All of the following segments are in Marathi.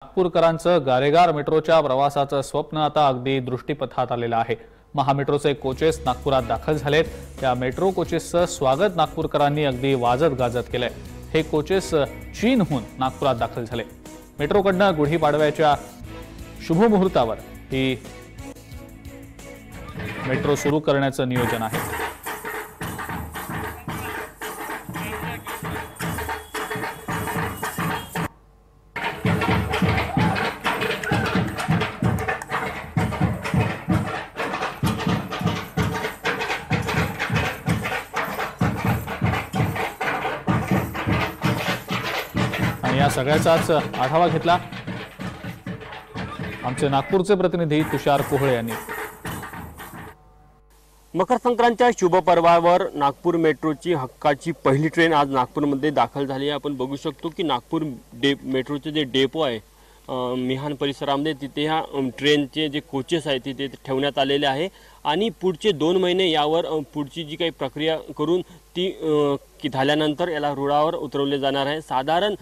नागपूरकरांचं गारेगार मेट्रोच्या प्रवासाचं स्वप्न आता अगदी दृष्टीपथात आलेलं आहे। महामेट्रोचे कोचेस नागपुरात दाखल झालेत। या मेट्रो कोचेसचं स्वागत नागपूरकरांनी अगदी वाजत गाजत केलंय। हे कोचेस चीनहून नागपुरात दाखल झाले। मेट्रोकडनं गुढीपाडव्याच्या शुभ मुहूर्तावर ही मेट्रो सुरू करण्याचं नियोजन आहे। या सगळ्याचाच आढावा घेतला आमचे नागपूरचे प्रतिनिधी तुषार कोहळे यांनी। मकर संक्रांतीच्या शुभ पर्वावर नागपूर मेट्रोची हक्काची पहिली ट्रेन आज नागपूरमध्ये दाखल झाली आहे। आपण बघू शकतो की नागपूर मेट्रोचे जे डेपो आहे मिहान परिसरामध्ये तिथे ह्या ट्रेनचे जे कोचेस आहेत तिथे ठेवण्यात आलेले आहे आणि पुढचे 2 महिने यावर पुढची जी काही प्रक्रिया करून ती झाल्यानंतर याला रुळावर उतरवले जाणार आहे। साधारण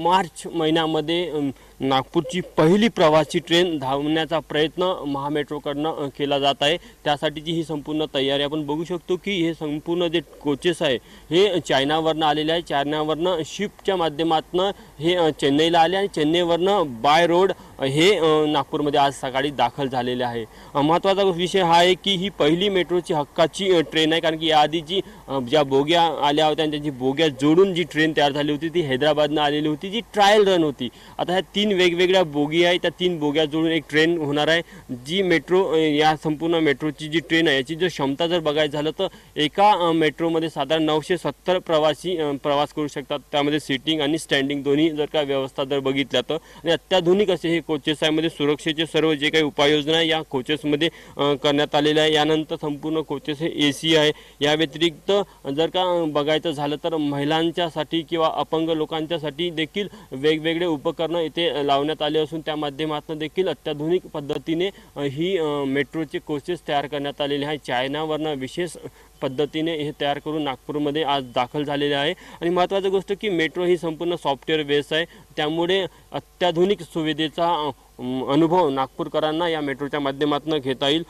मार्च महिन्यामध्ये नागपूरची पहिली प्रवासी ट्रेन धावण्याचा प्रयत्न महामेट्रोकडनं केला जात आहे। त्यासाठीची ही संपूर्ण तयारी आपण बघू शकतो की हे संपूर्ण जे कोचेस आहे हे चायनावरनं आलेले आहे। चायनावरनं शिपच्या माध्यमातून हे चेन्नईला आले आणि चेन्नईवरनं बाय रोड हे नागपूरमध्ये आज सकाळी दाखल झालेले आहे। महत्त्वाचा विषय हा आहे की ही पहिली मेट्रोची हक्काची ट्रेन आहे, कारण की याआधी जी ज्या बोग्या आल्या होत्या त्यांची बोग्या जोडून जी ट्रेन तयार झाली होती ती हैदराबादनं आलेली होती, जी ट्रायल रन होती। आता ह्या 3 वेगवेगळ्या बोगी आहे, त्या 3 बोग्या जोडून एक ट्रेन होणार आहे। जी मेट्रो या संपूर्ण मेट्रोची जी ट्रेन आहे याची जर क्षमता जर बघायचं झालं तर एका मेट्रोमध्ये साधारण 970 प्रवासी प्रवास करू शकतात। त्यामध्ये सिटिंग आणि स्टँडिंग दोन्ही जर का व्यवस्था जर बघितल्या तर आणि अत्याधुनिक असे हे कोचेस आहे। मध्ये सुरक्षेचे सर्व जे काही उपाययोजना आहे या कोचेसमध्ये करण्यात आलेल्या आहे। यानंतर संपूर्ण कोचेस हे एसी आहे। या व्यतिरिक्त जर का बघायचं झालं तर महिलांच्यासाठी किंवा अपंग लोकांच्यासाठी देखील वेगवेगळे उपकरण इथे लावण्यात आले असून त्या माध्यमातून देखील अत्याधुनिक पद्धतीने ही मेट्रोचे कोचेस तयार करण्यात आलेले आहे। चायनावरनं विशेष पद्धतीने हे तयार करून नागपूरमध्ये आज दाखल झालेले आहे। आणि महत्त्वाची गोष्ट की मेट्रो ही संपूर्ण सॉफ्टवेअर बेस आहे, त्यामुळे अत्याधुनिक सुविधेचा अनुभव नागपूरकरांना या मेट्रोच्या माध्यमातून घेता येईल।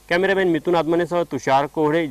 कॅमेरामॅन मिथुन आत्मनेसह तुषार कोहळे।